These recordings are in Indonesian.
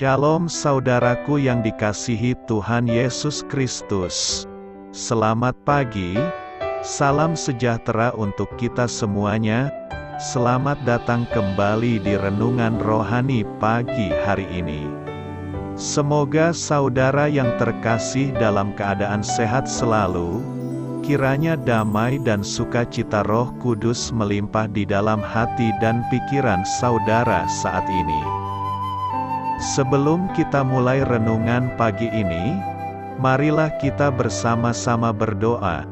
Shalom saudaraku yang dikasihi Tuhan Yesus Kristus. Selamat pagi, salam sejahtera untuk kita semuanya. Selamat datang kembali di Renungan Rohani pagi hari ini. Semoga saudara yang terkasih dalam keadaan sehat selalu. Kiranya damai dan sukacita Roh Kudus melimpah di dalam hati dan pikiran saudara saat ini. Sebelum kita mulai renungan pagi ini, marilah kita bersama-sama berdoa.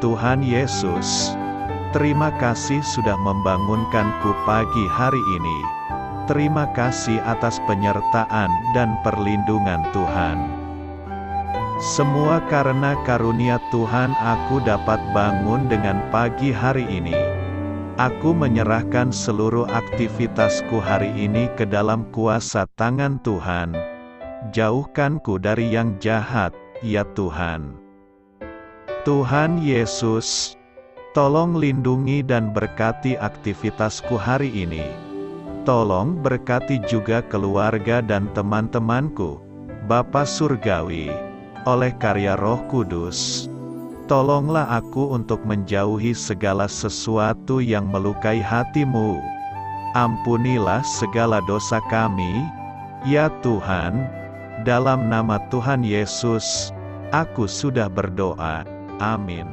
Tuhan Yesus, terima kasih sudah membangunkanku pagi hari ini. Terima kasih atas penyertaan dan perlindungan Tuhan. Semua karena karunia Tuhan aku dapat bangun dengan pagi hari ini. Aku menyerahkan seluruh aktivitasku hari ini ke dalam kuasa tangan Tuhan. Jauhkanku dari yang jahat, ya Tuhan. Tuhan Yesus, tolong lindungi dan berkati aktivitasku hari ini. Tolong berkati juga keluarga dan teman-temanku, Bapa Surgawi, oleh karya Roh Kudus. Tolonglah aku untuk menjauhi segala sesuatu yang melukai hati-Mu. Ampunilah segala dosa kami, ya Tuhan. Dalam nama Tuhan Yesus, aku sudah berdoa. Amin.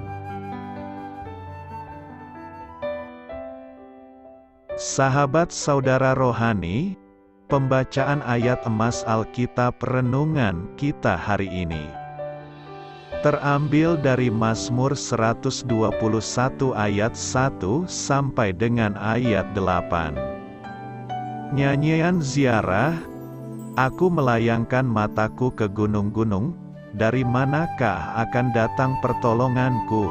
Sahabat saudara rohani, pembacaan ayat emas Alkitab renungan kita hari ini terambil dari Mazmur 121 ayat 1 sampai dengan ayat 8. Nyanyian ziarah, aku melayangkan mataku ke gunung-gunung, dari manakah akan datang pertolonganku?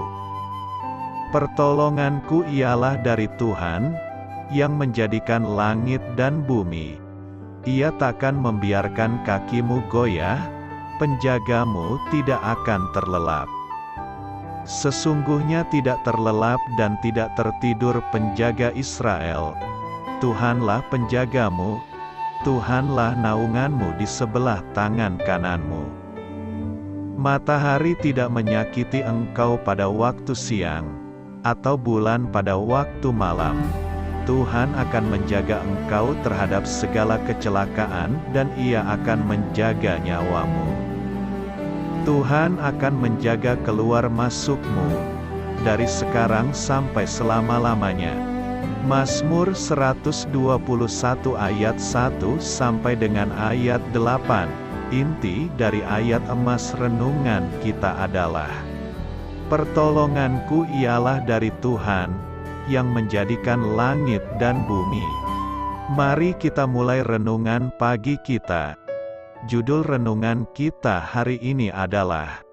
Pertolonganku ialah dari Tuhan, yang menjadikan langit dan bumi. Ia takkan membiarkan kakimu goyah, penjagamu tidak akan terlelap. Sesungguhnya tidak terlelap dan tidak tertidur penjaga Israel. Tuhanlah penjagamu, Tuhanlah naunganmu di sebelah tangan kananmu. Matahari tidak menyakiti engkau pada waktu siang, atau bulan pada waktu malam. Tuhan akan menjaga engkau terhadap segala kecelakaan dan Ia akan menjaga nyawamu. Tuhan akan menjaga keluar masukmu, dari sekarang sampai selama-lamanya. Mazmur 121 ayat 1 sampai dengan ayat 8. Inti dari ayat emas renungan kita adalah, pertolonganku ialah dari Tuhan, yang menjadikan langit dan bumi. Mari kita mulai renungan pagi kita. Judul renungan kita hari ini adalah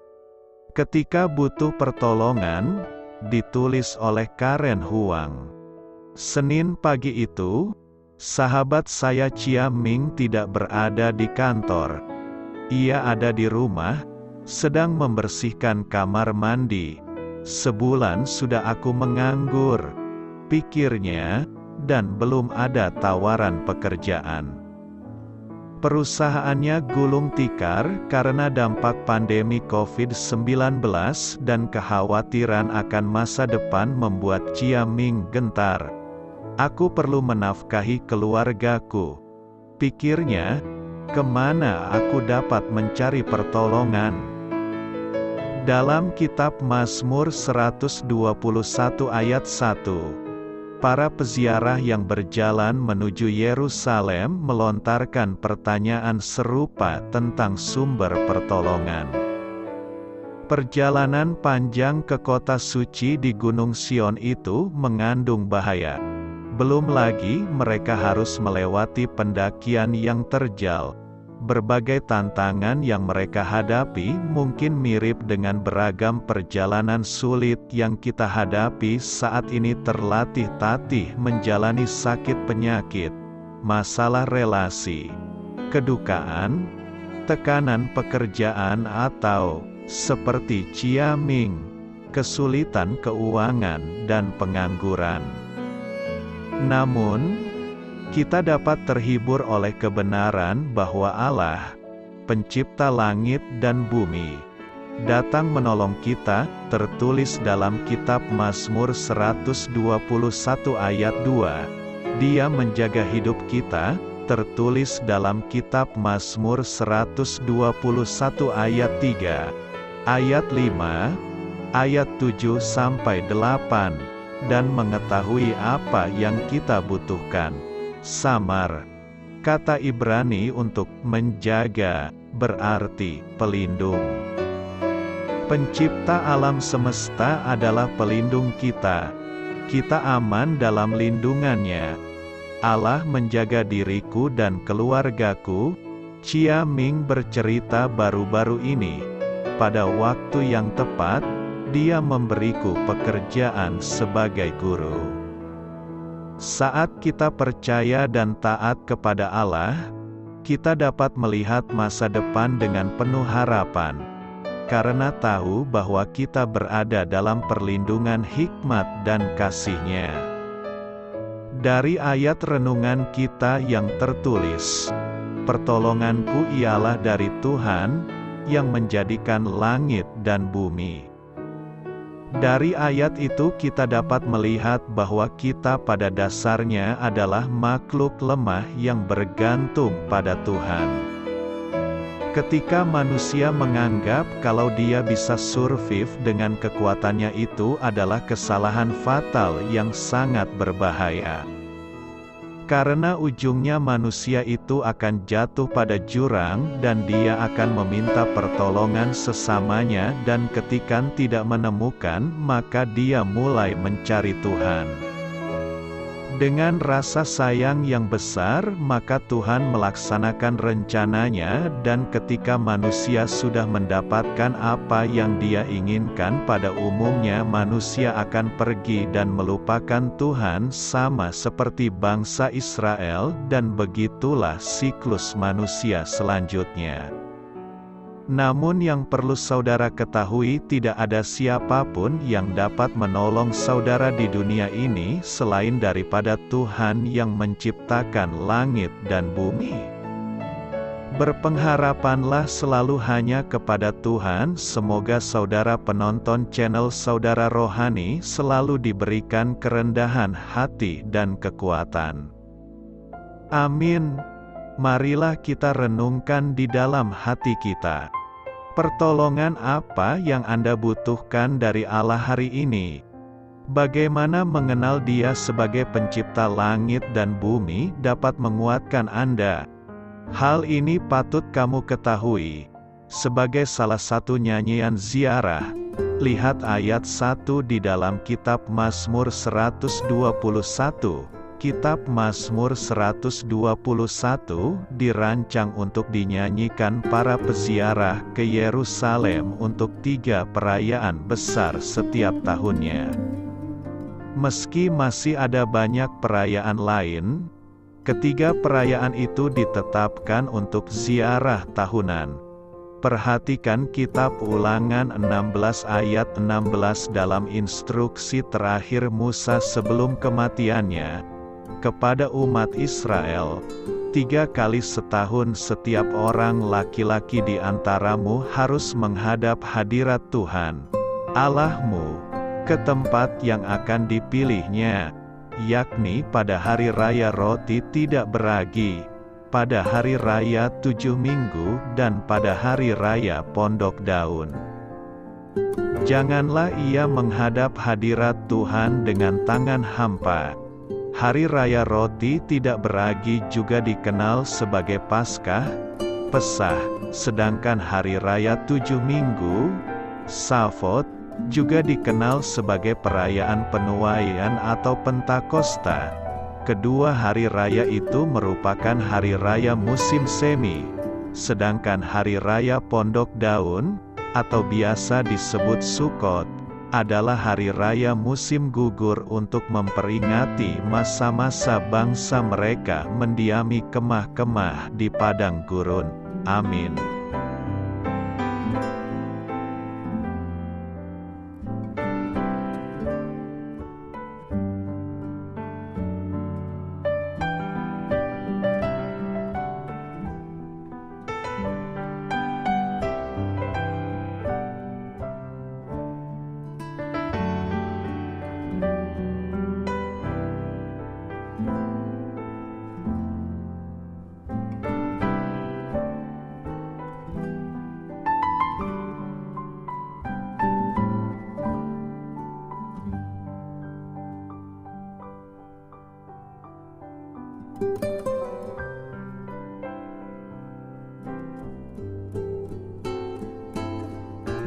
Ketika Butuh Pertolongan, ditulis oleh Karen Huang. Senin pagi itu, sahabat saya Chia Ming tidak berada di kantor. Ia ada di rumah, sedang membersihkan kamar mandi. Sebulan sudah aku menganggur, pikirnya, dan belum ada tawaran pekerjaan. Perusahaannya gulung tikar karena dampak pandemi COVID-19 dan kekhawatiran akan masa depan membuat Chia Ming gentar. Aku perlu menafkahi keluargaku. Pikirnya, kemana aku dapat mencari pertolongan? Dalam kitab Mazmur 121 ayat 1, para peziarah yang berjalan menuju Yerusalem melontarkan pertanyaan serupa tentang sumber pertolongan. Perjalanan panjang ke kota suci di Gunung Sion itu mengandung bahaya. Belum lagi mereka harus melewati pendakian yang terjal. Berbagai tantangan yang mereka hadapi mungkin mirip dengan beragam perjalanan sulit yang kita hadapi saat ini terlatih-tatih menjalani sakit penyakit, masalah relasi, kedukaan, tekanan pekerjaan atau, seperti Chia Ming, kesulitan keuangan dan pengangguran. Namun, Kita dapat terhibur oleh kebenaran bahwa Allah, pencipta langit dan bumi, datang menolong kita, tertulis dalam kitab Mazmur 121 ayat 2. Dia menjaga hidup kita, tertulis dalam kitab Mazmur 121 ayat 3, ayat 5, ayat 7 sampai 8, dan mengetahui apa yang kita butuhkan. Samar. Kata Ibrani untuk menjaga berarti pelindung. Pencipta alam semesta adalah pelindung kita. Kita aman dalam lindungannya. Allah menjaga diriku dan keluargaku. Chia Ming bercerita baru-baru ini. Pada waktu yang tepat, dia memberiku pekerjaan sebagai guru. Saat kita percaya dan taat kepada Allah, kita dapat melihat masa depan dengan penuh harapan. Karena tahu bahwa kita berada dalam perlindungan hikmat dan kasih-Nya. Dari ayat renungan kita yang tertulis, "Pertolonganku ialah dari Tuhan, yang menjadikan langit dan bumi." Dari ayat itu kita dapat melihat bahwa kita pada dasarnya adalah makhluk lemah yang bergantung pada Tuhan. Ketika manusia menganggap kalau dia bisa survive dengan kekuatannya, itu adalah kesalahan fatal yang sangat berbahaya. Karena ujungnya manusia itu akan jatuh pada jurang dan dia akan meminta pertolongan sesamanya, dan ketika tidak menemukan, maka dia mulai mencari Tuhan. Dengan rasa sayang yang besar, maka Tuhan melaksanakan rencananya, dan ketika manusia sudah mendapatkan apa yang dia inginkan, pada umumnya manusia akan pergi dan melupakan Tuhan, sama seperti bangsa Israel, dan begitulah siklus manusia selanjutnya. Namun yang perlu saudara ketahui, tidak ada siapapun yang dapat menolong saudara di dunia ini selain daripada Tuhan yang menciptakan langit dan bumi. Berpengharapanlah selalu hanya kepada Tuhan. Semoga saudara penonton channel Saudara Rohani selalu diberikan kerendahan hati dan kekuatan. Amin. Marilah kita renungkan di dalam hati kita. Pertolongan apa yang Anda butuhkan dari Allah hari ini? Bagaimana mengenal Dia sebagai pencipta langit dan bumi dapat menguatkan Anda? Hal ini patut kamu ketahui. Sebagai salah satu nyanyian ziarah, lihat ayat 1 di dalam kitab Mazmur 121. Kitab Mazmur 121 dirancang untuk dinyanyikan para peziarah ke Yerusalem untuk 3 perayaan besar setiap tahunnya. Meski masih ada banyak perayaan lain, ketiga perayaan itu ditetapkan untuk ziarah tahunan. Perhatikan kitab Ulangan 16 ayat 16 dalam instruksi terakhir Musa sebelum kematiannya kepada umat Israel. 3 kali setahun setiap orang laki-laki di antaramu harus menghadap hadirat Tuhan Allahmu ke tempat yang akan dipilihnya, yakni pada hari raya roti tidak beragi, pada hari raya 7 minggu, dan pada hari raya pondok daun. Janganlah ia menghadap hadirat Tuhan dengan tangan hampa. Hari Raya Roti Tidak Beragi juga dikenal sebagai Paskah, Pesah, sedangkan Hari Raya 7 Minggu, Savot, juga dikenal sebagai perayaan penuaian atau Pentakosta. Kedua hari raya itu merupakan hari raya musim semi, sedangkan Hari Raya Pondok Daun, atau biasa disebut Sukot, adalah hari raya musim gugur untuk memperingati masa-masa bangsa mereka mendiami kemah-kemah di padang gurun. Amin.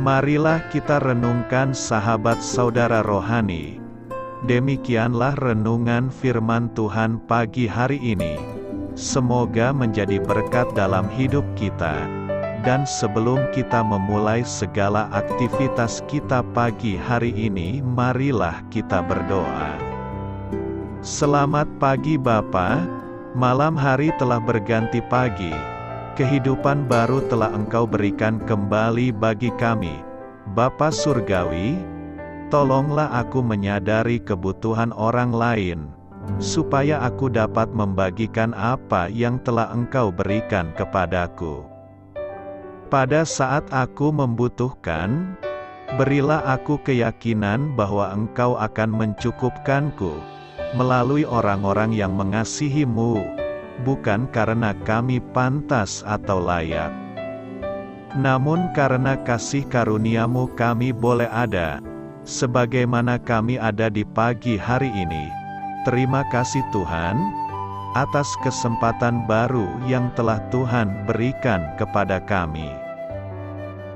Marilah kita renungkan sahabat saudara rohani. Demikianlah renungan firman Tuhan pagi hari ini. Semoga menjadi berkat dalam hidup kita. Dan sebelum kita memulai segala aktivitas kita pagi hari ini, marilah kita berdoa. Selamat pagi Bapa, malam hari telah berganti pagi. Kehidupan baru telah Engkau berikan kembali bagi kami. Bapa Surgawi, tolonglah aku menyadari kebutuhan orang lain, supaya aku dapat membagikan apa yang telah Engkau berikan kepadaku. Pada saat aku membutuhkan, berilah aku keyakinan bahwa Engkau akan mencukupkanku, melalui orang-orang yang mengasihi-Mu, bukan karena kami pantas atau layak, namun karena kasih karunia-Mu kami boleh ada, sebagaimana kami ada di pagi hari ini. Terima kasih Tuhan, atas kesempatan baru yang telah Tuhan berikan kepada kami,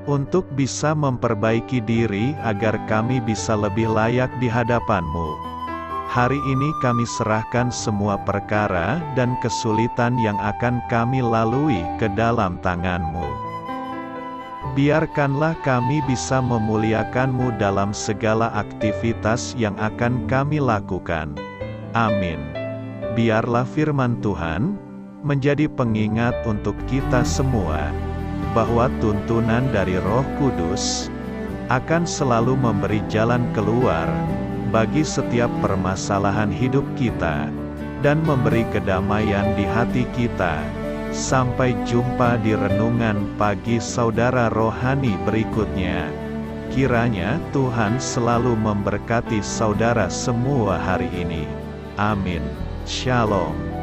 untuk bisa memperbaiki diri agar kami bisa lebih layak di hadapan-Mu. Hari ini kami serahkan semua perkara dan kesulitan yang akan kami lalui ke dalam tangan-Mu. Biarkanlah kami bisa memuliakan-Mu dalam segala aktivitas yang akan kami lakukan. Amin. Biarlah firman Tuhan menjadi pengingat untuk kita semua, bahwa tuntunan dari Roh Kudus akan selalu memberi jalan keluar bagi setiap permasalahan hidup kita, dan memberi kedamaian di hati kita. Sampai jumpa di renungan pagi saudara rohani berikutnya. Kiranya Tuhan selalu memberkati saudara semua hari ini. Amin. Shalom.